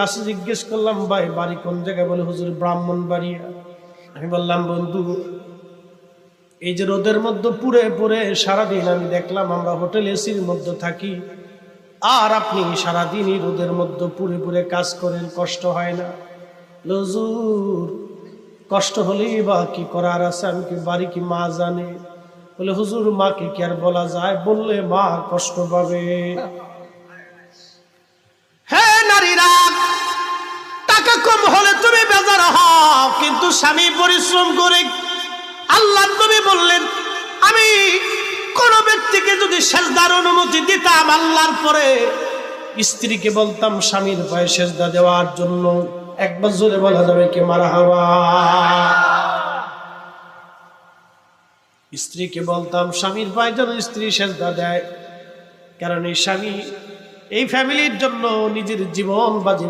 কাছে জিজ্ঞেস করলাম, ভাই বাড়ি কোন জায়গায়? বলে হুজুর ব্রাহ্মণবাড়িয়া। আমি বললাম, বন্ধু এই যে রোদের মধ্যে পুড়ে পুড়ে সারাদিন আমি দেখলাম আমরা হোটেল এসির মধ্যে থাকি, আর আপনি সারাদিনই রোদের মধ্যে পুড়ে পুড়ে কাজ করেন, কষ্ট হয় না? হুজুর কষ্ট হলেই বা কি করার আছে, আমি কি বাড়ি কি মা জানে? বলে হুজুর মাকে কি আর বলা যায়? বললে মা কষ্ট পাবে। হ্যাঁ নারীরা, টাকা কম হলে তুমি বেজার হও, কিন্তু স্বামী পরিশ্রম করে। আল্লাহ নবী বললেন, আমি কোন ব্যক্তিকে যদি সেজদার অনুমতি দিতাম আল্লাহর পরে, স্ত্রীকে বলতাম স্বামীর পায়ে সেজদা দেওয়ার জন্য। একবার জোরে বলা যাবে কি মারহাবা? স্ত্রীকে বলতাম স্বামীর পায়ে যেন স্ত্রী সেজদা দেয়, কারণ এই স্বামী এই ফ্যামিলির জন্য নিজের জীবন বাজি